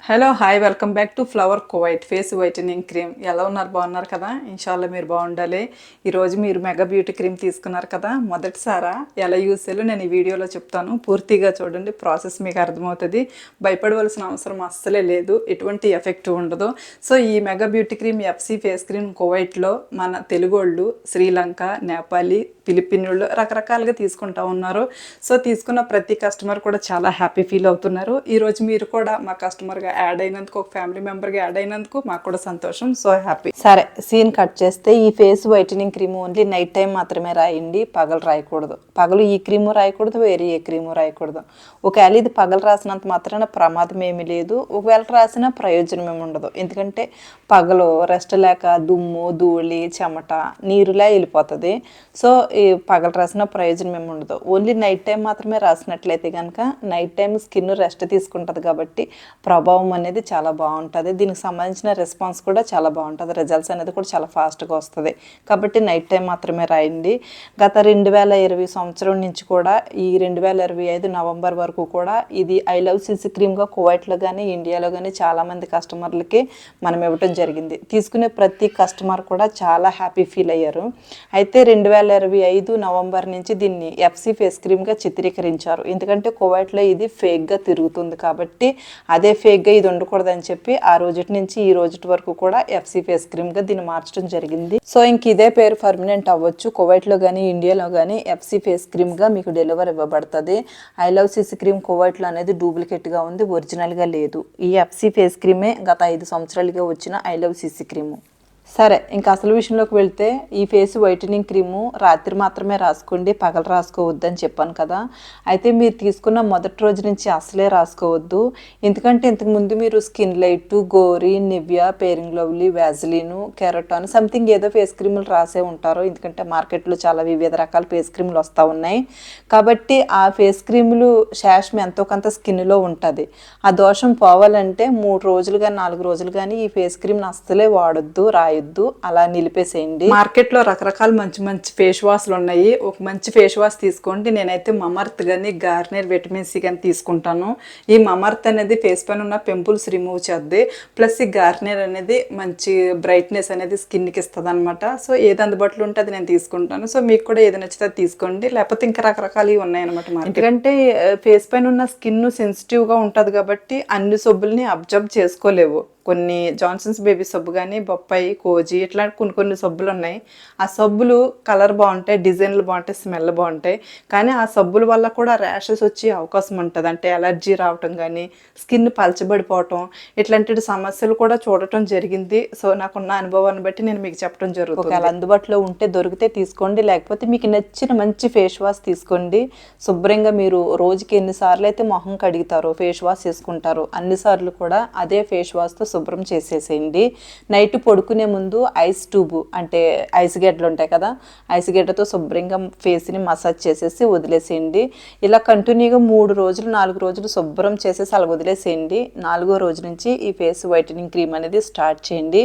Hello hi welcome back to flower Kuwait face whitening cream. ఎలా ఉన్నారు? బాగున్నారు కదా? ఇన్షాల్లా మీరు బాగుండాలి. ఈరోజు మీరు మెగా బ్యూటీ క్రీమ్ తీసుకున్నారు కదా, మొదటిసారా ఎలా యూస్ చేయాలో నేను ఈ వీడియోలో చెప్తాను. పూర్తిగా చూడండి, ప్రాసెస్ మీకు అర్థమవుతుంది. భయపడవలసిన అవసరం అస్సలే లేదు, ఎటువంటి ఎఫెక్ట్ ఉండదు. సో ఈ mega beauty cream FC face cream కువైట్లో మన తెలుగు వాళ్ళు, శ్రీలంక, నేపాలీ, ఫిలిపిన్లు రకరకాలుగా తీసుకుంటా ఉన్నారు. సో తీసుకున్న ప్రతి కస్టమర్ కూడా చాలా హ్యాపీ ఫీల్ అవుతున్నారు. ఈరోజు మీరు కూడా మా కస్టమర్గా యాడ్ అయినందుకు, ఒక ఫ్యామిలీ మెంబర్గా యాడ్ అయినందుకు మాకు కూడా సంతోషం. So happy. సరే, సీన్ కట్ చేస్తే ఈ face whitening cream only night time మాత్రమే రాయండి, పగలు రాయకూడదు. పగలు ఈ క్రీము రాయకూడదు, వేరే ఏ క్రీము రాయకూడదు. ఒకవేళ ఇది పగలు రాసినంత మాత్రాన ప్రమాదం ఏమీ లేదు, ఒకవేళ రాసినా ప్రయోజనం ఏమి ఉండదు. ఎందుకంటే పగలు రెస్ట్ లేక దుమ్ము, ధూళి, చెమట, నీరులా వెళ్ళిపోతుంది. సో ఈ పగలు రాసిన ప్రయోజనం ఏమి ఉండదు. ఓన్లీ నైట్ టైం మాత్రమే రాసినట్లయితే కనుక నైట్ టైం స్కిన్ రెస్ట్ తీసుకుంటుంది కాబట్టి ప్రభావం అనేది చాలా బాగుంటుంది. దీనికి సంబంధించిన రెస్పాన్స్ కూడా చాలా బాగుంటుంది, రిజల్ట్స్ అనేది కూడా చాలా ఫాస్ట్గా వస్తుంది. కాబట్టి నైట్ టైం మాత్రమే రాయండి. గత 2020 సంవత్సరం నుంచి కూడా ఈ 2025 నవంబర్ వరకు కూడా ఇది ఐ లవ్ సిసి క్రీమ్గా కువైట్లో కానీ ఇండియాలో కానీ చాలామంది కస్టమర్లకి మనం ఇవ్వటం జరిగింది. తీసుకునే ప్రతి కస్టమర్ కూడా చాలా హ్యాపీ ఫీల్ అయ్యారు. అయితే 2025 నవంబర్ నుంచి దీన్ని ఎఫ్సి ఫేస్ క్రీమ్గా చిత్రీకరించారు. ఎందుకంటే కువైట్లో ఇది ఫేక్గా తిరుగుతుంది కాబట్టి అదే ఫేక్గా ఇది ఉండకూడదని చెప్పి ఆ రోజుటి నుంచి ఈ రోజుటి వరకు కూడా ఎఫ్సి ఫేస్ క్రీమ్గా దీన్ని మార్చడం జరిగింది. సో ఇంక ఇదే పేరు పర్మనెంట్ అవ్వచ్చు. కువైట్లో కానీ ఇండియాలో కానీ ఎఫ్సి ఫేస్ క్రీమ్గా మీకు డెలివరీ ఇవ్వబడుతుంది. ఐ లవ్ సిసి క్రీమ్ కువైట్లో అనేది డూప్లికేట్గా ఉంది, ఒరిజినల్గా లేదు. ఈ ఎఫ్సి ఫేస్ క్రీమే గత 5 సంవత్సరాలుగా వచ్చిన ఐ లవ్ సిసి క్రీము. సరే, ఇంకా అసలు విషయంలోకి వెళ్తే ఈ ఫేస్ వైటనింగ్ క్రీము రాత్రి మాత్రమే రాసుకోండి, పగలు రాసుకోవద్దని చెప్పాను కదా. అయితే మీరు తీసుకున్న మొదటి రోజు నుంచి అసలే రాసుకోవద్దు. ఎందుకంటే ఇంతకుముందు మీరు స్కిన్ లైట్, గోరీ, నివ్యా, పేరింగ్ లవ్లీ, వ్యాజిలిను, కెరటాన్ సంథింగ్ ఏదో ఫేస్ క్రీములు రాసే ఉంటారు. ఎందుకంటే మార్కెట్లో చాలా వివిధ రకాల ఫేస్ క్రీములు వస్తూ ఉన్నాయి కాబట్టి ఆ ఫేస్ క్రీములు శాశ్మ ఎంతో కొంత స్కిన్లో ఉంటుంది. ఆ దోషం పోవాలంటే 3 రోజులు కానీ 4 రోజులు కానీ ఈ ఫేస్ క్రీమ్ని అస్సలే వాడొద్దు, రాయొద్దు, అలా నిలిపేసేయండి. మార్కెట్లో రకరకాల మంచి మంచి ఫేస్ వాష్లు ఉన్నాయి. ఒక మంచి ఫేస్ వాష్ తీసుకోండి. నేనైతే మమర్త్ కానీ గార్నియర్ విటమిన్ సి కానీ తీసుకుంటాను. ఈ మమర్త్ అనేది ఫేస్ పైన ఉన్న పింపుల్స్ రిమూవ్ చేద్ది, ప్లస్ ఈ గార్నియర్ అనేది మంచి బ్రైట్నెస్ అనేది స్కిన్కి ఇస్తుంది అనమాట. సో ఏది అందుబాటులో ఉంటే అది నేను తీసుకుంటాను. సో మీకు కూడా ఏది నచ్చితే తీసుకోండి, లేకపోతే ఇంకా రకరకాలు ఉన్నాయన్నమాట. ఎందుకంటే ఫేస్ పైన ఉన్న స్కిన్ సెన్సిటివ్గా ఉంటుంది కాబట్టి అన్ని సబ్బుల్ని అబ్జర్వ్ చేసుకోలేవు. కొన్ని జాన్సన్స్ బేబీ సబ్బు కానీ, బొప్పాయి, కోజీ ఇట్లా కొన్ని సబ్బులు ఉన్నాయి. ఆ సబ్బులు కలర్ బాగుంటాయి, డిజైన్లు బాగుంటాయి, స్మెల్ బాగుంటాయి. కానీ ఆ సబ్బుల వల్ల కూడా ర్యాషెస్ వచ్చే అవకాశం ఉంటుంది. అంటే ఎలర్జీ రావటం కానీ, స్కిన్ పలచబడిపోవటం, ఇట్లాంటి సమస్యలు కూడా చూడటం జరిగింది. సో నాకున్న అనుభవాన్ని బట్టి నేను మీకు చెప్పడం జరుగుతుంది. ఒకవేళ అందుబాటులో ఉంటే దొరికితే తీసుకోండి, లేకపోతే మీకు నచ్చిన మంచి ఫేస్ వాష్ తీసుకోండి. శుభ్రంగా మీరు రోజుకి ఎన్నిసార్లు అయితే మొహం కడుగుతారో, ఫేస్ వాష్ చేసుకుంటారో అన్నిసార్లు కూడా అదే ఫేస్ వాష్తో శుభ్రం చేసేసేయండి. నైట్ పడుకునే ముందు ఐస్ ట్యూబ్ అంటే ఐస్ గడ్డలు ఉంటాయి కదా, ఐస్ గడ్డతో శుభ్రంగా ఫేస్ని మసాజ్ చేసేసి వదిలేసేయండి. ఇలా కంటిన్యూగా 3 రోజులు 4 రోజులు శుభ్రం చేసేసి అలా వదిలేసేయండి. 4వ రోజు నుంచి ఈ ఫేస్ వైటనింగ్ క్రీమ్ అనేది స్టార్ట్ చేయండి.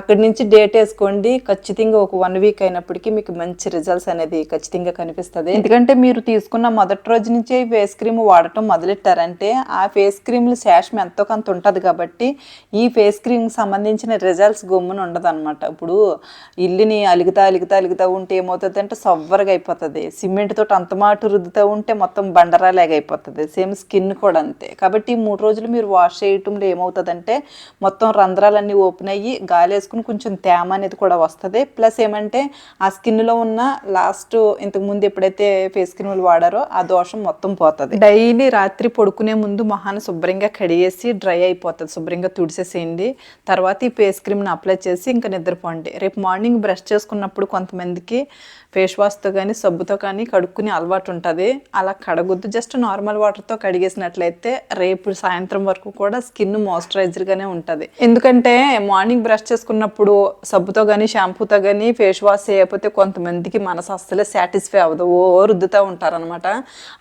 అక్కడి నుంచి డేట్ వేసుకోండి. ఖచ్చితంగా ఒక 1 వీక్ అయినప్పటికీ మీకు మంచి రిజల్ట్స్ అనేది ఖచ్చితంగా కనిపిస్తుంది. ఎందుకంటే మీరు తీసుకున్న మొదటి రోజు నుంచే ఈ ఫేస్ క్రీమ్ వాడటం మొదలెట్టారంటే ఆ ఫేస్ క్రీమ్లు శాశ్మ ఎంతో కొంత ఉంటుంది కాబట్టి ఈ ఫేస్ క్రీమ్కి సంబంధించిన రిజల్ట్స్ గమ్మున ఉండదు అనమాట. ఇప్పుడు ఇల్లుని అలుగుతా ఉంటే ఏమవుతుంది అంటే సవ్వరగా అయిపోతుంది. సిమెంట్ తోటి అంత మాట రుద్దుతూ ఉంటే మొత్తం బండరాలాగా అయిపోతుంది. సేమ్ స్కిన్ కూడా అంతే. కాబట్టి ఈ 3 రోజులు మీరు వాష్ చేయటంలో ఏమవుతుందంటే మొత్తం రంధ్రాలన్నీ ఓపెన్ అయ్యి గాలి వేసుకుని కొంచెం తేమ అనేది కూడా వస్తుంది. ప్లస్ ఏమంటే ఆ స్కిన్లో ఉన్న లాస్ట్ ఇంతకుముందు ఎప్పుడైతే ఫేస్ క్రీములు వాడారో ఆ దోషం మొత్తం పోతుంది. డైలీ రాత్రి పడుకునే ముందు మొహాన్ని శుభ్రంగా కడిగేసి డ్రై అయిపోతుంది, శుభ్రంగా తుడిసేసేయండి. తర్వాత ఈ ఫేస్ క్రీమ్ని అప్లై చేసి ఇంకా నిద్రపోండి. రేపు మార్నింగ్ బ్రష్ చేసుకున్నప్పుడు కొంతమందికి ఫేస్ వాష్తో కానీ సబ్బుతో కానీ కడుక్కునే అలవాటు ఉంటుంది. అలా కడగొద్దు, జస్ట్ నార్మల్ వాటర్తో కడిగేసినట్లయితే రేపు సాయంత్రం వరకు కూడా స్కిన్ మాయిశ్చరైజర్గానే ఉంటుంది. ఎందుకంటే మార్నింగ్ బ్రష్ చేసుకున్నప్పుడు సబ్బుతో కానీ షాంపూతో కానీ ఫేస్ వాష్ చేయకపోతే కొంతమందికి మనసు అస్సలే సాటిస్ఫై అవ్వదు, రుద్దుతూ ఉంటారనమాట.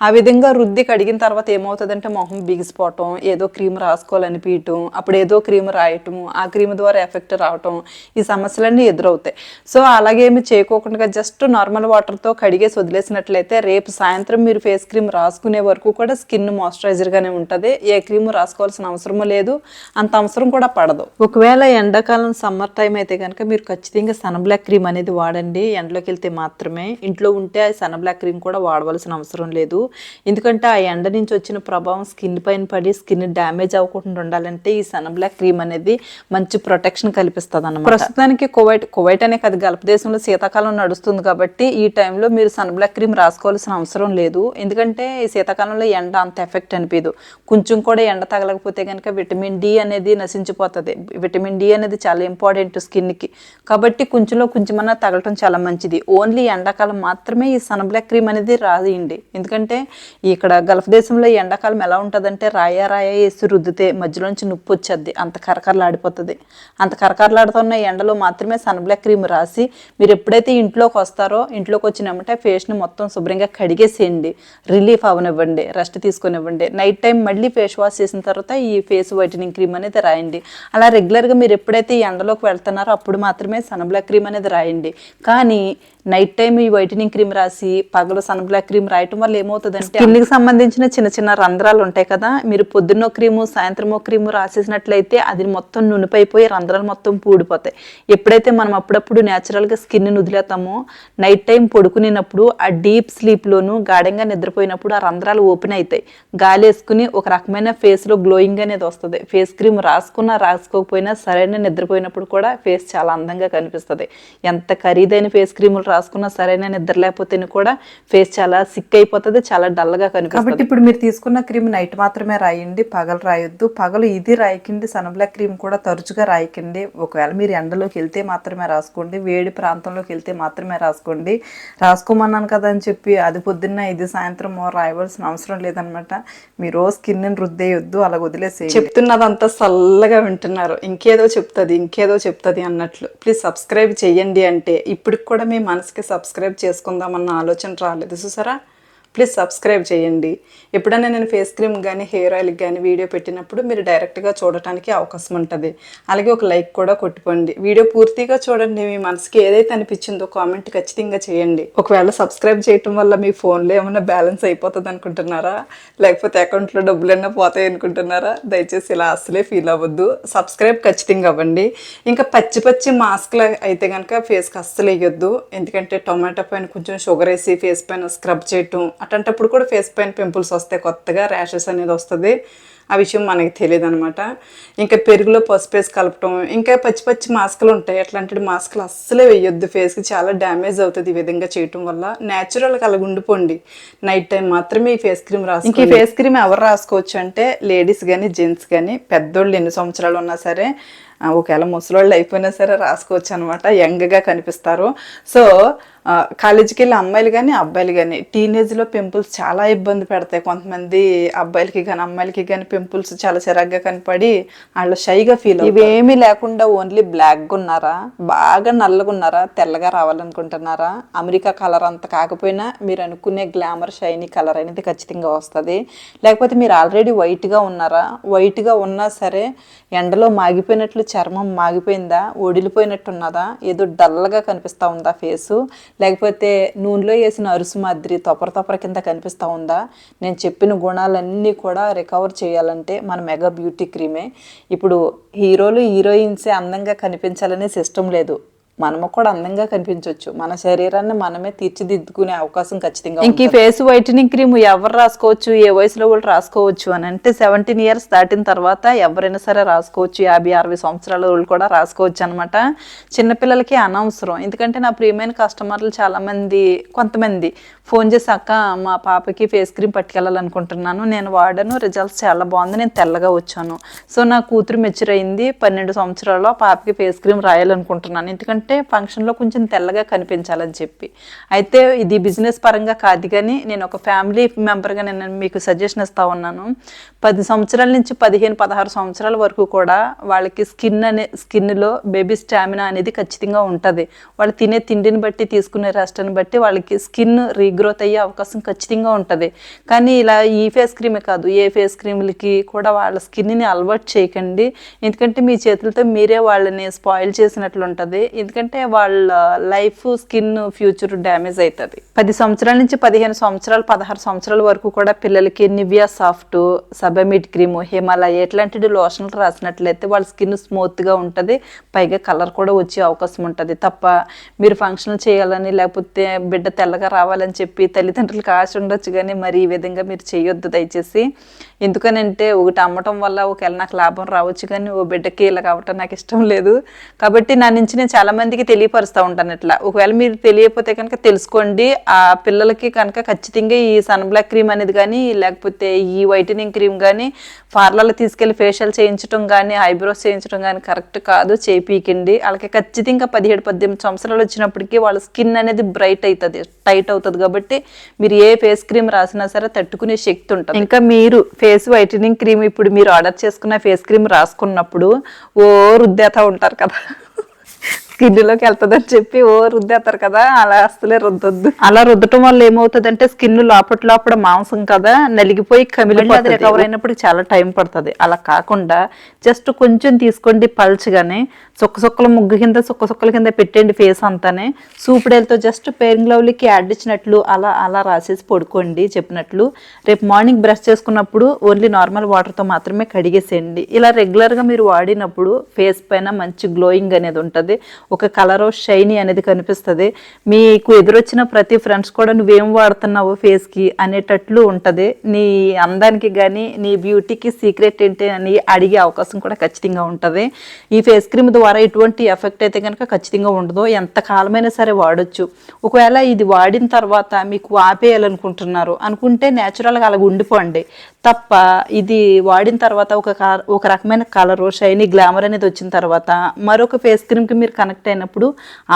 ఆ విధంగా రుద్ది కడిగిన తర్వాత ఏమవుతుందంటే మొహం బిగిసిపోవటం, ఏదో క్రీమ్ రాసుకోవాలనిపించటం, అప్పుడు ఏదో క్రీమ్ రాయటము, ఆ క్రీమ్ ద్వారా ఎఫెక్ట్ రావటం, ఈ సమస్యలన్నీ ఎదురవుతాయి. సో అలాగేమి చేయకోకుండా జస్ట్ నార్మల్ వాటర్తో కడిగేసి వదిలేసినట్లయితే రేపు సాయంత్రం మీరు ఫేస్ క్రీమ్ రాసుకునే వరకు కూడా స్కిన్ మాయిశ్చరైజర్గానే ఉంటుంది. ఏ క్రీమ్ రాసుకోవాల్సిన అవసరం లేదు, అంత అవసరం కూడా పడదు. ఒకవేళ ఎండాకాలం సమ్మర్ టైం అయితే కనుక మీరు ఖచ్చితంగా సన్ బ్లాక్ క్రీమ్ అనేది వాడండి. ఎండలోకి వెళ్తే మాత్రమే. ఇంట్లో ఉంటే ఆ సన్ బ్లాక్ క్రీమ్ కూడా వాడవలసిన అవసరం లేదు. ఎందుకంటే ఆ ఎండ నుంచి వచ్చిన ప్రభావం స్కిన్ పైన పడి స్కిన్ డ్యామేజ్ అవ్వకుండా ఉండాలంటే ఈ సన్ బ్లాక్ క్రీమ్ అనేది మంచి ప్రొటెక్షన్ కల్పిస్తుంది అన్నమాట. ప్రస్తుతానికి కువైట్ అనే కాదు, గల్ఫ్ దేశంలో శీతాకాలం నడుస్తుంది కాబట్టి ఈ టైంలో మీరు సన్ బ్లాక్ క్రీమ్ రాసుకోవాల్సిన అవసరం లేదు. ఎందుకంటే ఈ శీతాకాలంలో ఎండ అంత ఎఫెక్ట్ అనిపించదు. కొంచెం కూడా ఎండ తగలకపోతే కనుక విటమిన్ డి అనేది నశించిపోతుంది. విటమిన్ డి అనేది చాలా ఇంపార్టెంట్ స్కిన్కి. కాబట్టి కొంచెమన్నా తగలటం చాలా మంచిది. ఓన్లీ ఎండాకాలం మాత్రమే ఈ సన్ బ్లాక్ క్రీమ్ అనేది రాయండి. ఎందుకంటే ఇక్కడ గల్ఫ్ దేశంలో ఎండాకాలం ఎలా ఉంటుందంటే రాయ వేసి రుద్దితే మధ్యలోంచి నొప్పి వచ్చేది, అంత కరకరలాడిపోతుంది. అంత కరకరలాడుతున్న ఎండలో మాత్రమే సన్ బ్లాక్ క్రీమ్ రాసి మీరు ఎప్పుడైతే ఇంట్లోకి వస్తారో ఇంట్లోకి వచ్చినామంటే ఫేస్ని మొత్తం శుభ్రంగా కడిగేసేయండి, రిలీఫ్ అవనివ్వండి, రెస్ట్ తీసుకొనివ్వండి. నైట్ టైం మళ్ళీ ఫేస్ వాష్ చేసిన తర్వాత ఈ ఫేస్ వైటనింగ్ క్రీమ్ అనేది రాయండి. అలా రెగ్యులర్గా మీరు ఎప్పుడైతే ఈ ఎండలోకి వెళ్తున్నారో అప్పుడు మాత్రమే సన్ బ్లాక్ క్రీమ్ అనేది రాయండి. కానీ నైట్ టైం ఈ వైటనింగ్ క్రీమ్ రాసి పగలు సన్ బ్లాక్ క్రీమ్ రాయటం వల్ల ఏమవుతుందంటే స్కిన్కి సంబంధించిన చిన్న చిన్న రంధ్రాలు ఉంటాయి కదా, మీరు పొద్దున్నో క్రీము సాయంత్రమో క్రీము రాసేసినట్లయితే అది మొత్తం నునిపైపోయి రంధ్రాలు మొత్తం పూడిపోతాయి. ఎప్పుడైతే మనం అప్పుడప్పుడు న్యాచురల్గా స్కిన్ని వదిలేతామో నైట్ టైం పడుకునేటప్పుడు ఆ డీప్ స్లీప్లోను గాఢంగా నిద్రపోయినప్పుడు ఆ రంధ్రాలు ఓపెన్ అవుతాయి. గాలి వేసుకుని ఒక రకమైన ఫేస్లో గ్లోయింగ్ అనేది వస్తుంది. ఫేస్ క్రీమ్ రాసుకున్నా రాసుకోకపోయినా సరైన నిద్రపోయినప్పుడు కూడా ఫేస్ చాలా అందంగా కనిపిస్తుంది. ఎంత ఖరీదైన ఫేస్ క్రీములు రాసుకున్నా సరైన నిద్ర లేకపోతే కూడా ఫేస్ చాలా సిక్ అయిపోతుంది, చాలా డల్గా కనిపిస్తుంది. కాబట్టి ఇప్పుడు మీరు తీసుకున్న క్రీమ్ నైట్ మాత్రమే రాయండి, పగలు రాయొద్దు. పగలు ఇది రాయకండి, సన్ బ్లాక్ క్రీమ్ కూడా తరచుగా రాయకండి. ఒకవేళ మీరు ఎండలోకి వెళ్తే మాత్రమే రాసుకోండి, వేడి ప్రాంతంలోకి వెళ్తే మాత్రమే రాసుకోండి. రాసుకోమన్నాను కదా అని చెప్పి అది పొద్దున్న ఇది సాయంత్రం రాయవలసిన అవసరం లేదనమాట. మీరు స్కిన్ రుద్దేయొద్దు, అలా వదిలేసి. చెప్తున్నదంతా చల్లగా వింటున్నారు, ఇంకేదో చెప్తుంది అన్నట్లు. ప్లీజ్ సబ్స్క్రైబ్ చేయండి అంటే ఇప్పటికి కూడా మీ మనసుకి సబ్స్క్రైబ్ చేసుకుందామన్న ఆలోచన రాలేదు చూసారా. ప్లీజ్ సబ్స్క్రైబ్ చేయండి. ఎప్పుడైనా నేను ఫేస్ క్రీమ్ కానీ హెయిర్ ఆయిల్కి కానీ వీడియో పెట్టినప్పుడు మీరు డైరెక్ట్గా చూడటానికి అవకాశం ఉంటుంది. అలాగే ఒక లైక్ కూడా కొట్టుకోండి. వీడియో పూర్తిగా చూడండి, మీ మనసుకి ఏదైతే అనిపించిందో కామెంట్ ఖచ్చితంగా చేయండి. ఒకవేళ సబ్స్క్రైబ్ చేయటం వల్ల మీ ఫోన్లో ఏమైనా బ్యాలెన్స్ అయిపోతుంది అనుకుంటున్నారా, లేకపోతే అకౌంట్లో డబ్బులైనా పోతాయి అనుకుంటున్నారా? దయచేసి ఇలా అసలే ఫీల్ అవ్వద్దు, సబ్స్క్రైబ్ ఖచ్చితంగా అవ్వండి. ఇంకా పచ్చి మాస్క్లు అయితే కనుక ఫేస్కి అస్సలు వేయొద్దు. ఎందుకంటే టొమాటో పైన కొంచెం షుగర్ వేసి ఫేస్ పైన స్క్రబ్ చేయటం, అట్లాంటప్పుడు కూడా ఫేస్ పైన పింపుల్స్ వస్తాయి, కొత్తగా ర్యాషెస్ అనేది వస్తుంది. ఆ విషయం మనకి తెలియదు అనమాట. ఇంకా పెరుగులో పసుపు వేసి కలపటం, ఇంకా పచ్చి మాస్కులు ఉంటాయి. అట్లాంటి మాస్కులు అస్సలే వేయొద్దు, ఫేస్కి చాలా డ్యామేజ్ అవుతుంది ఈ విధంగా చేయటం వల్ల. న్యాచురల్గా అలా ఉండిపోండి. నైట్ టైం మాత్రమే ఈ ఫేస్ క్రీమ్ రాసుకోండి. ఇంక ఈ ఫేస్ క్రీమ్ ఎవరు రాసుకోవచ్చు అంటే లేడీస్ కానీ జెంట్స్ కానీ, పెద్దోళ్ళు ఎన్ని సంవత్సరాలు ఉన్నా సరే, ఒకవేళ ముసలోళ్ళు అయిపోయినా సరే రాసుకోవచ్చు అనమాట. యంగ్గా కనిపిస్తారు. సో కాలేజీకి వెళ్ళి అమ్మాయిలు కానీ అబ్బాయిలు కానీ టీనేజ్లో పింపుల్స్ చాలా ఇబ్బంది పెడతాయి. కొంతమంది అబ్బాయిలకి కానీ అమ్మాయిలకి కానీ పింపుల్స్ చాలా చిరాగ్గా కనపడి వాళ్ళు షైగా ఫీల్ అవుతారు. ఇవేమీ లేకుండా ఓన్లీ బ్లాక్గా ఉన్నారా, బాగా నల్లగా ఉన్నారా, తెల్లగా రావాలనుకుంటున్నారా, అమెరికా కలర్ అంత కాకపోయినా మీరు అనుకునే గ్లామర్ షైనీ కలర్ అనేది ఖచ్చితంగా వస్తుంది. లేకపోతే మీరు ఆల్రెడీ వైట్గా ఉన్నారా, వైట్గా ఉన్నా సరే ఎండలో మాగిపోయినట్లు చర్మం మాగిపోయిందా, ఒడిలిపోయినట్టు ఉన్నదా, ఏదో డల్గా కనిపిస్తూ ఉందా ఫేసు, లేకపోతే నూనెలో వేసిన అరుసు మాదిరి తొపర కింద కనిపిస్తూ ఉందా, నేను చెప్పిన గుణాలన్నీ కూడా రికవర్ చేయాలంటే మన మెగా బ్యూటీ క్రీమే. ఇప్పుడు హీరోలు హీరోయిన్సే అందంగా కనిపించాలనే సిస్టమ్ లేదు, మనము కూడా అందంగా కనిపించవచ్చు. మన శరీరాన్ని మనమే తీర్చిదిద్దుకునే అవకాశం ఖచ్చితంగా. ఇంక ఈ ఫేస్ వైటనింగ్ క్రీమ్ ఎవరు రాసుకోవచ్చు, ఏ వయసులో కూడా రాసుకోవచ్చు అని అంటే 17 years దాటిన తర్వాత ఎవరైనా సరే రాసుకోవచ్చు. 50-60 సంవత్సరాల వాళ్ళు కూడా రాసుకోవచ్చు అనమాట. చిన్నపిల్లలకి అనవసరం. ఎందుకంటే నా ప్రియమైన కస్టమర్లు కొంతమంది ఫోన్ చేసి అక్క మా పాపకి ఫేస్ క్రీమ్ పట్టుకెళ్ళాలనుకుంటున్నాను, నేను వాడాను, రిజల్ట్స్ చాలా బాగుంది, నేను తెల్లగా వచ్చాను. సో నా కూతురు మెచ్యూర్ అయింది, 12 సంవత్సరాల్లో పాపకి ఫేస్ క్రీమ్ రాయాలనుకుంటున్నాను, ఎందుకంటే ఫంక్షన్లో కొంచెం తెల్లగా కనిపించాలని చెప్పి. అయితే ఇది బిజినెస్ పరంగా కాదు, కానీ నేను ఒక ఫ్యామిలీ మెంబర్గా నేను మీకు సజెషన్ ఇస్తా ఉన్నాను. 10 సంవత్సరాల నుంచి 15-16 సంవత్సరాల వరకు కూడా వాళ్ళకి స్కిన్లో బేబీ స్టామినా అనేది ఖచ్చితంగా ఉంటుంది. వాళ్ళు తినే తిండిని బట్టి తీసుకునే రెస్ట్ని బట్టి వాళ్ళకి స్కిన్ రీగ్రోత్ అయ్యే అవకాశం ఖచ్చితంగా ఉంటుంది. కానీ ఇలా ఈ ఫేస్ క్రీమే కాదు, ఏ ఫేస్ క్రీమ్లకి కూడా వాళ్ళ స్కిన్ని అలవాటు చేయకండి. ఎందుకంటే మీ చేతులతో మీరే వాళ్ళని స్పాయిల్ చేసినట్లు ఉంటుంది. ఎందుకంటే వాళ్ళ లైఫ్ స్కిన్ ఫ్యూచర్ డ్యామేజ్ అవుతుంది. 10 సంవత్సరాల నుంచి 15 సంవత్సరాలు 16 సంవత్సరాల వరకు కూడా పిల్లలకి నివియా సాఫ్ట్, సబమిడ్ క్రీము, హిమాలయ ఇట్లాంటి లోషన్లు రాసినట్లయితే వాళ్ళ స్కిన్ స్మూత్గా ఉంటుంది, పైగా కలర్ కూడా వచ్చే అవకాశం ఉంటుంది. తప్ప మీరు ఫంక్షన్లు చేయాలని లేకపోతే బిడ్డ తెల్లగా రావాలని చెప్పి తల్లిదండ్రులకు ఆశ ఉండొచ్చు, కానీ మరి ఈ విధంగా మీరు చేయొద్దు దయచేసి. ఎందుకనంటే ఒకటి అమ్మటం వల్ల ఒకవేళ నాకు లాభం రావచ్చు, కానీ ఓ బిడ్డకి ఇలా కావటం నాకు ఇష్టం లేదు. కాబట్టి నా నుంచి నేను చాలా మందికి తెలియపరుస్తూ ఉంటాను ఇట్లా. ఒకవేళ మీరు తెలియకపోతే కనుక తెలుసుకోండి. ఆ పిల్లలకి కనుక ఖచ్చితంగా ఈ సన్ బ్లాక్ క్రీమ్ అనేది కానీ లేకపోతే ఈ వైటనింగ్ క్రీమ్ కానీ పార్లర్లో తీసుకెళ్ళి ఫేషియల్ చేయించడం కానీ ఐబ్రోస్ చేయించడం కానీ కరెక్ట్ కాదు, చేయించండి. వాళ్ళకి ఖచ్చితంగా 17-18 సంవత్సరాలు వచ్చినప్పటికీ వాళ్ళ స్కిన్ అనేది బ్రైట్ అవుతుంది, టైట్ అవుతుంది. కాబట్టి మీరు ఏ ఫేస్ క్రీమ్ రాసినా సరే తట్టుకునే శక్తి ఉంటుంది. ఇంకా మీరు ఫేస్ వైటనింగ్ క్రీమ్ ఇప్పుడు మీరు ఆర్డర్ చేసుకున్న ఫేస్ క్రీమ్ రాసుకున్నప్పుడు ఓ రుద్దేతా ఉంటారు కదా, స్కిన్లోకి వెళ్తుందని చెప్పి ఓ రుద్దేస్తారు కదా, అలా అసలే రుద్దొద్దు. అలా రుద్దటం వల్ల ఏమవుతుందంటే స్కిన్ లోపల మాంసం కదా నలిగిపోయి కమిలిపోతుంది, రికవర్ అయినప్పుడు చాలా టైం పడుతుంది. అలా కాకుండా జస్ట్ కొంచెం తీసుకోండి పల్చగానే, సుక్కల ముగ్గు కింద సుక్కల కింద పెట్టండి ఫేస్ అంతానే. సూపుడేలతో జస్ట్ ఫెయిర్ లవ్లీకి యాడ్ ఇచ్చినట్లు అలా రాసేసి పడుకోండి చెప్పినట్లు. రేపు మార్నింగ్ బ్రష్ చేసుకున్నప్పుడు ఓన్లీ నార్మల్ వాటర్తో మాత్రమే కడిగేసేయండి. ఇలా రెగ్యులర్గా మీరు వాడినప్పుడు ఫేస్ పైన మంచి గ్లోయింగ్ అనేది ఉంటుంది, ఒక కలర్ షైనీ అనేది కనిపిస్తుంది. మీకు ఎదురొచ్చిన ప్రతి ఫ్రెండ్స్ కూడా నువ్వేం వాడుతున్నావు ఫేస్కి అనేటట్లు ఉంటుంది. నీ అందానికి కానీ నీ బ్యూటీకి సీక్రెట్ ఏంటి అని అడిగే అవకాశం కూడా ఖచ్చితంగా ఉంటుంది. ఈ ఫేస్ క్రీమ్ ద్వారా ఎటువంటి ఎఫెక్ట్ అయితే కనుక ఖచ్చితంగా ఉండదు, ఎంత కాలమైనా సరే వాడచ్చు. ఒకవేళ ఇది వాడిన తర్వాత మీకు ఆపేయాలనుకుంటున్నారు అనుకుంటే న్యాచురల్గా అలాగ ఉండిపోండి తప్ప, ఇది వాడిన తర్వాత ఒక రకమైన కలరు షైనీ గ్లామర్ అనేది వచ్చిన తర్వాత మరొక ఫేస్ క్రీమ్కి మీరు కనెక్ట్ అయినప్పుడు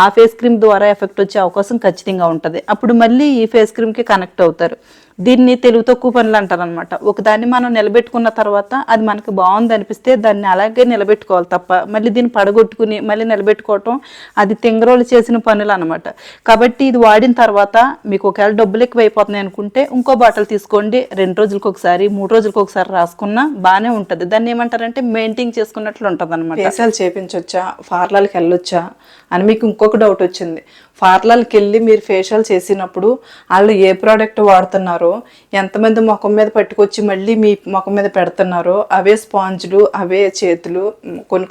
ఆ ఫేస్ క్రీమ్ ద్వారా ఎఫెక్ట్ వచ్చే అవకాశం ఖచ్చితంగా ఉంటుంది. అప్పుడు మళ్ళీ ఈ ఫేస్ క్రీమ్కి కనెక్ట్ అవుతారు. దీన్ని తెలుగు తక్కువ పనులు అంటారు అనమాట. ఒకదాన్ని మనం నిలబెట్టుకున్న తర్వాత అది మనకు బాగుంది అనిపిస్తే దాన్ని అలాగే నిలబెట్టుకోవాలి తప్ప మళ్ళీ దీన్ని పడగొట్టుకుని మళ్ళీ నిలబెట్టుకోవటం అది తింగరోళ్ళు చేసిన పనులు అనమాట. కాబట్టి ఇది వాడిన తర్వాత మీకు ఒకవేళ డబ్బులు ఎక్కువ అయిపోతున్నాయి అనుకుంటే ఇంకో బాటిల్ తీసుకోండి, 2 రోజులకు ఒకసారి 3 రోజులకు ఒకసారి రాసుకున్నా బాగానే ఉంటుంది. దాన్ని ఏమంటారంటే మెయింటైన్ చేసుకున్నట్లు ఉంటుంది అనమాట. ఫేషియల్ చేయించొచ్చా, పార్లర్కి వెళ్ళొచ్చా అని మీకు ఇంకొక డౌట్ వచ్చింది. పార్లర్కి వెళ్ళి మీరు ఫేషియల్ చేసినప్పుడు వాళ్ళు ఏ ప్రోడక్ట్ వాడుతున్నారో, ఎంతమంది ముఖం మీద పట్టుకొచ్చి మళ్ళీ మీ ముఖం మీద పెడుతున్నారో, అవే స్పాంజ్లు అవే చేతులు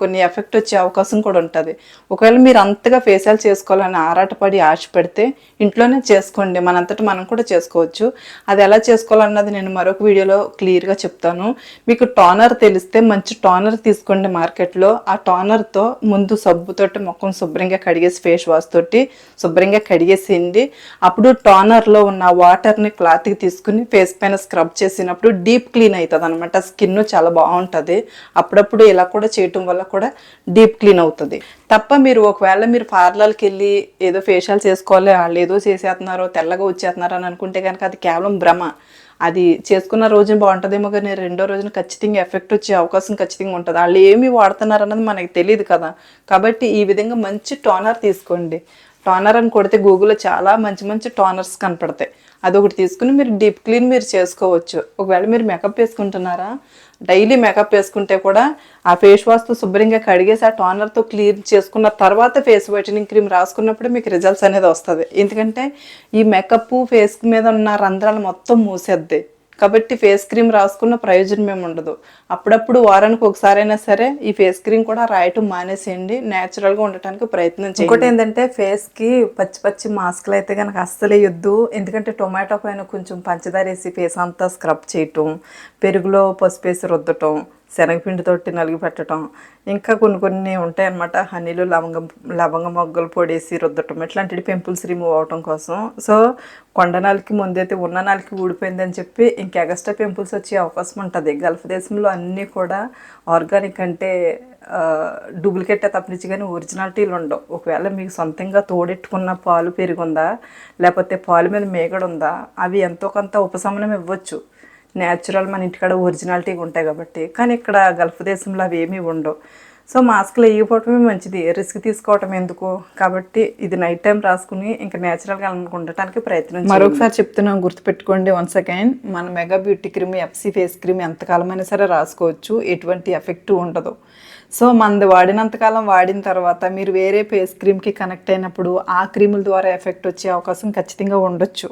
కొన్ని ఎఫెక్ట్ వచ్చే అవకాశం కూడా ఉంటుంది. ఒకవేళ మీరు అంతగా ఫేషియల్ చేసుకోవాలని ఆరాటపడి ఆశ పెడితే ఇంట్లోనే చేసుకోండి, మనంతటా మనం కూడా చేసుకోవచ్చు. అది ఎలా చేసుకోవాలన్నది నేను మరొక వీడియోలో క్లియర్గా చెప్తాను. మీకు టోనర్ తెలిస్తే మంచి టోనర్ తీసుకోండి మార్కెట్లో. ఆ టోనర్తో ముందు సబ్బుతోటి ముఖం శుభ్రంగా కడిగేసి ఫేస్ వాష్ తోటి శుభ్రంగా కడిగేసేయండి. అప్పుడు టోనర్లో ఉన్న వాటర్ని క్లాత్కి తీసుకుని ఫేస్ పైన స్క్రబ్ చేసినప్పుడు డీప్ క్లీన్ అవుతుంది అనమాట. స్కిన్ చాలా బాగుంటుంది. అప్పుడప్పుడు ఇలా కూడా చేయటం వల్ల కూడా డీప్ క్లీన్ అవుతుంది. తప్ప మీరు ఒకవేళ మీరు పార్లర్కి వెళ్ళి ఏదో ఫేషియల్ చేసుకోవాలి, వాళ్ళు ఏదో చేసేస్తున్నారో తెల్లగా వచ్చేస్తున్నారు అని అనుకుంటే కనుక అది కేవలం భ్రమ. అది చేసుకున్న రోజున బాగుంటుందేమో కానీ రెండో రోజున ఖచ్చితంగా ఎఫెక్ట్ వచ్చే అవకాశం ఖచ్చితంగా ఉంటుంది. వాళ్ళు ఏమి వాడుతున్నారు అన్నది మనకి తెలియదు కదా. కాబట్టి ఈ విధంగా మంచి టోనర్ తీసుకోండి. టోనర్ అని కొడితే గూగుల్లో చాలా మంచి టోనర్స్ కనపడతాయి. అదొకటి తీసుకుని మీరు డీప్ క్లీన్ మీరు చేసుకోవచ్చు. ఒకవేళ మీరు మేకప్ వేసుకుంటున్నారా, డైలీ మేకప్ వేసుకుంటే కూడా ఆ ఫేస్ వాష్తో శుభ్రంగా కడిగేసి ఆ టోనర్తో క్లీన్ చేసుకున్న తర్వాత ఫేస్ వైటనింగ్ క్రీమ్ రాసుకున్నప్పుడు మీకు రిజల్ట్స్ అనేది వస్తుంది. ఎందుకంటే ఈ మేకప్ ఫేస్ మీద ఉన్న రంధ్రాలు మొత్తం మూసేద్ది. కాబట్టి ఫేస్ క్రీమ్ రాసుకున్న ప్రయోజనం ఏమి ఉండదు. అప్పుడప్పుడు వారానికి ఒకసారైనా సరే ఈ ఫేస్ క్రీమ్ కూడా రాయటం మానేసేయండి, న్యాచురల్గా ఉండటానికి ప్రయత్నం చేయండి. ఇంకోటి ఏంటంటే ఫేస్కి పచ్చి మాస్క్లు అయితే కనుక అస్సలే వేయొద్దు. ఎందుకంటే టొమాటో పైన కొంచెం పంచదార వేసి ఫేస్ అంతా స్క్రబ్ చేయటం, పెరుగులో పసుపు వేసి రుద్దటం, శనగపిండితోటి నలిగి పెట్టడం, ఇంకా కొన్ని ఉంటాయి అన్నమాట. హనీలు లవంగ మొగ్గలు పొడేసి రుద్దటం, ఇట్లాంటి పింపుల్స్ రిమూవ్ అవటం కోసం. సో కొండనాలకి ముందైతే ఉన్న నాలకి ఊడిపోయిందని చెప్పి ఇంకా ఎగస్ట్రా పింపుల్స్ వచ్చే అవకాశం ఉంటుంది. గల్ఫ్ దేశంలో అన్నీ కూడా ఆర్గానిక్ అంటే డూప్లికేట్ తప్పించి కానీ ఒరిజినాలిటీలు ఉండవు. ఒకవేళ మీకు సొంతంగా తోడెట్టుకున్న పాలు పెరుగుందా లేకపోతే పాలు మీద మేగడ ఉందా, అవి ఎంతో కొంత ఉపశమనం ఇవ్వచ్చు. న్యాచురల్ మన ఇంటికాడ ఒరిజినాలిటీగా ఉంటాయి కాబట్టి. కానీ ఇక్కడ గల్ఫ్ దేశంలో అవి ఏమీ ఉండవు. సో మాస్క్లు వేయకపోవటమే మంచిది, రిస్క్ తీసుకోవటం ఎందుకు. కాబట్టి ఇది నైట్ టైం రాసుకుని ఇంకా న్యాచురల్గా ఉండటానికి ప్రయత్నం. మరొకసారి చెప్తున్నాం, గుర్తుపెట్టుకోండి వన్స్ అగైన్, మన mega beauty cream FC face cream ఎంతకాలమైనా సరే రాసుకోవచ్చు, ఎటువంటి ఎఫెక్ట్ ఉండదు. సో మనది వాడినంతకాలం వాడిన తర్వాత మీరు వేరే ఫేస్ క్రీమ్కి కనెక్ట్ అయినప్పుడు ఆ క్రీముల ద్వారా ఎఫెక్ట్ వచ్చే అవకాశం ఖచ్చితంగా ఉండొచ్చు.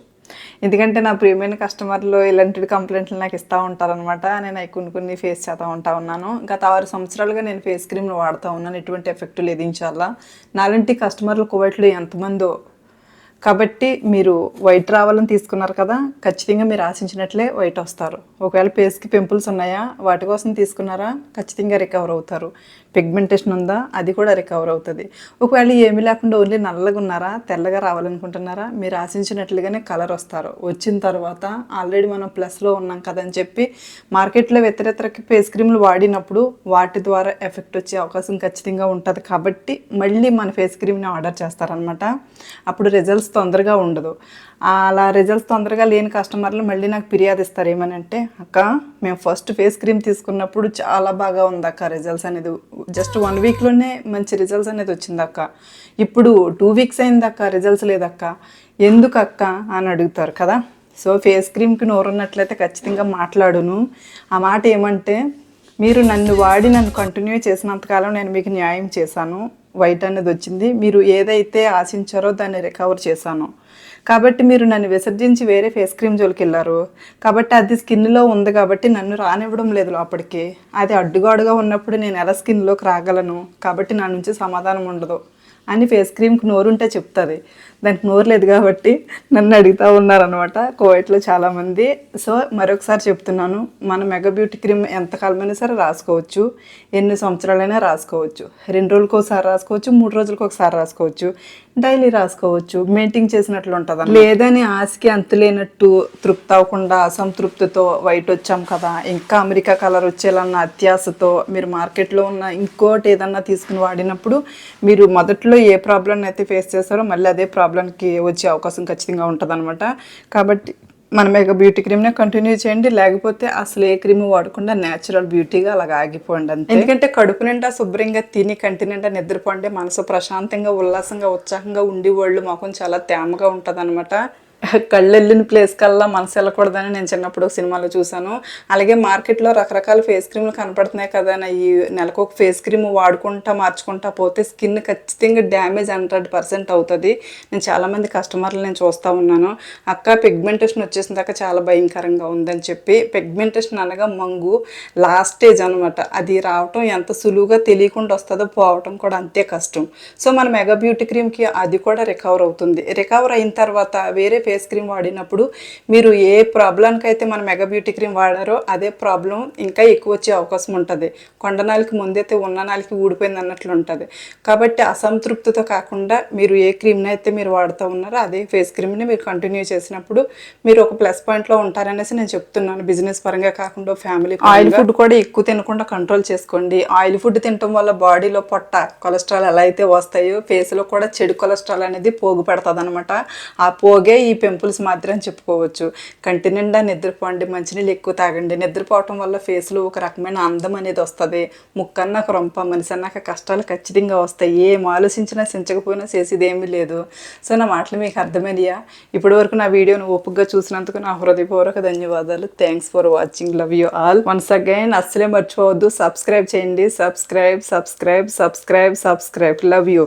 ఎందుకంటే నా ప్రియమైన కస్టమర్లు ఇలాంటి కంప్లైంట్లు నాకు ఇస్తూ ఉంటారనమాట. నేను అవి కొన్ని ఫేస్ చేస్తూ ఉన్నాను. గత 6 సంవత్సరాలుగా నేను ఫేస్ క్రీమ్లు వాడుతూ ఉన్నాను, ఎటువంటి ఎఫెక్ట్ లేదు ఇన్షాల్లా. నాలాంటి కస్టమర్లు కువైట్లో ఎంతమందో. కాబట్టి మీరు వైట్ రావాలని తీసుకున్నారు కదా, ఖచ్చితంగా మీరు ఆశించినట్లే వైట్ వస్తారు. ఒకవేళ ఫేస్కి పింపుల్స్ ఉన్నాయా, వాటి కోసం తీసుకున్నారా, ఖచ్చితంగా రికవర్ అవుతారు. పిగ్మెంటేషన్ ఉందా, అది కూడా రికవర్ అవుతుంది. ఒకవేళ ఏమీ లేకుండా ఓన్లీ నల్లగా ఉన్నారా, తెల్లగా రావాలనుకుంటున్నారా, మీరు ఆశించినట్లుగానే కలర్ వస్తారు. వచ్చిన తర్వాత ఆల్రెడీ మనం ప్లస్లో ఉన్నాం కదని చెప్పి మార్కెట్లో ఇతర ఫేస్ క్రీమ్లు వాడినప్పుడు వాటి ద్వారా ఎఫెక్ట్ వచ్చే అవకాశం ఖచ్చితంగా ఉంటుంది. కాబట్టి మళ్ళీ మన ఫేస్ క్రీమ్ని ఆర్డర్ చేస్తారనమాట. అప్పుడు రిజల్ట్స్ తొందరగా ఉండదు. అలా రిజల్ట్స్ తొందరగా లేని కస్టమర్లు మళ్ళీ నాకు ఫిర్యాదు ఇస్తారు. ఏమనంటే, అక్క మేము ఫస్ట్ ఫేస్ క్రీమ్ తీసుకున్నప్పుడు చాలా బాగా ఉంది అక్క, రిజల్ట్స్ అనేది జస్ట్ 1 వీక్లోనే మంచి రిజల్ట్స్ అనేది వచ్చింది అక్క, ఇప్పుడు 2 వీక్స్ అయింది అక్క, రిజల్ట్స్ లేదక్క, ఎందుకు అక్క అని అడుగుతారు కదా. సో ఫేస్ క్రీమ్కి నోరున్నట్లయితే ఖచ్చితంగా మాట్లాడును. ఆ మాట ఏమంటే, మీరు నన్ను వాడి నన్ను కంటిన్యూ చేసినంతకాలం నేను మీకు న్యాయం చేశాను, వైట్ అనేది వచ్చింది, మీరు ఏదైతే ఆశించారో దాన్ని రికవర్ చేశాను. కాబట్టి మీరు నన్ను విసర్జించి వేరే ఫేస్ క్రీమ్ జోలికి వెళ్ళారు. కాబట్టి అది స్కిన్లో ఉంది కాబట్టి నన్ను రానివ్వడం లేదు లోపలికి. అది అడ్డుగాడుగా ఉన్నప్పుడు నేను ఎలా స్కిన్లోకి రాగలను, కాబట్టి నా నుంచి సమాధానం ఉండదు అని ఫేస్ క్రీమ్కి నోరుంటే చెప్తుంది. దానికి నోరు లేదు కాబట్టి నన్ను అడుగుతూ ఉన్నారనమాట కువైట్లో చాలామంది. సో మరొకసారి చెప్తున్నాను, మన మెగా బ్యూటీ క్రీమ్ ఎంతకాలమైనా సరే రాసుకోవచ్చు, ఎన్ని సంవత్సరాలైనా రాసుకోవచ్చు. 2 రోజులకు ఒకసారి రాసుకోవచ్చు, 3 రోజులకు ఒకసారి రాసుకోవచ్చు, డైలీ రాసుకోవచ్చు. మెయింటైన్ చేసినట్లు ఉంటుంది. లేదని ఆశకి అంతులేనట్టు తృప్తి అవ్వకుండా అసంతృప్తితో వైట్ వచ్చాం కదా, ఇంకా అమెరికా కలర్ వచ్చేయాలన్న అత్యాశతో మీరు మార్కెట్లో ఉన్న ఇంకోటి ఏదన్నా తీసుకుని వాడినప్పుడు మీరు మొదట్లో ఏ ప్రాబ్లం అయితే ఫేస్ చేస్తారో మళ్ళీ అదే ప్రాబ్లంకి వచ్చే అవకాశం ఖచ్చితంగా ఉంటుంది. కాబట్టి మన మెగా బ్యూటీ క్రీమ్నే కంటిన్యూ చేయండి, లేకపోతే అసలు ఏ క్రీమ్ వాడకుండా న్యాచురల్ బ్యూటీగా అలాగ ఆగిపోండి అంతే. ఎందుకంటే కడుపు నిండా శుభ్రంగా తిని కంటి నిండా నిద్రపోండి, మనసు ప్రశాంతంగా ఉల్లాసంగా ఉత్సాహంగా ఉండి వాళ్ళు మొఖం చాలా తేమగా ఉంటుంది. కళ్ళు వెళ్ళిన ప్లేస్ కల్లా మనసు వెళ్ళకూడదని నేను చిన్నప్పుడు సినిమాలో చూసాను. అలాగే మార్కెట్లో రకరకాల ఫేస్ క్రీమ్లు కనపడుతున్నాయి కదా, ఈ నెలకు ఒక ఫేస్ క్రీమ్ వాడుకుంటా మార్చుకుంటా పోతే స్కిన్ ఖచ్చితంగా డ్యామేజ్ 100% అవుతుంది. నేను చాలామంది కస్టమర్లు నేను చూస్తూ ఉన్నాను, అక్క పిగ్మెంటేషన్ వచ్చేసిన దాకా చాలా భయంకరంగా ఉందని చెప్పి. పిగ్మెంటేషన్ అనగా మంగు లాస్ట్ స్టేజ్ అనమాట. అది రావటం ఎంత సులువుగా తెలియకుండా వస్తుందో పోవటం కూడా అంతే కష్టం. సో మన మెగా బ్యూటీ క్రీమ్కి అది కూడా రికవర్ అవుతుంది. రికవర్ అయిన తర్వాత వేరే ఫేస్ క్రీమ్ వాడినప్పుడు మీరు ఏ ప్రాబ్లంకి అయితే మన మెగా బ్యూటీ క్రీమ్ వాడారో అదే ప్రాబ్లం ఇంకా ఎక్కువ వచ్చే అవకాశం ఉంటుంది. కొండనాలికి ముందైతే ఉన్న నాలికి ఊడిపోయింది అన్నట్లు ఉంటుంది. కాబట్టి అసంతృప్తితో కాకుండా మీరు ఏ క్రీమ్ని అయితే మీరు వాడుతూ ఉన్నారో అదే ఫేస్ క్రీమ్ని మీరు కంటిన్యూ చేసినప్పుడు మీరు ఒక ప్లస్ పాయింట్లో ఉంటారనేసి నేను చెప్తున్నాను. బిజినెస్ పరంగా కాకుండా ఫ్యామిలీ. ఆయిల్ ఫుడ్ కూడా ఎక్కువ తినకుండా కంట్రోల్ చేసుకోండి. ఆయిల్ ఫుడ్ తినటం వల్ల బాడీలో పొట్ట కొలెస్ట్రాల్ ఎలా అయితే వస్తాయో ఫేస్లో కూడా చెడు కొలెస్ట్రాల్ అనేది పోగు పెడుతుంది అనమాట. ఆ పోగే ఈ పింపుల్స్ మాత్రం చెప్పుకోవచ్చు. కంటి నిండా నిద్రపోండి, మంచినీళ్ళు ఎక్కువ తాగండి. నిద్రపోవటం వల్ల ఫేస్లో ఒక రకమైన అందం అనేది వస్తుంది. ముక్కన్నాక రొంప, మనిషి అన్నాక కష్టాలు ఖచ్చితంగా వస్తాయి. ఏం ఆలోచించినా సించకపోయినా చేసేది ఏమీ లేదు. సో నా మాటలు మీకు అర్థమయ్యా? ఇప్పటి వరకు నా వీడియోను ఓపికగా చూసినందుకు నా హృదయపూర్వక ధన్యవాదాలు. Thanks for watching. Love you all. Once again అస్సలే మర్చిపోవద్దు, సబ్స్క్రైబ్ చేయండి. సబ్స్క్రైబ్. Love you.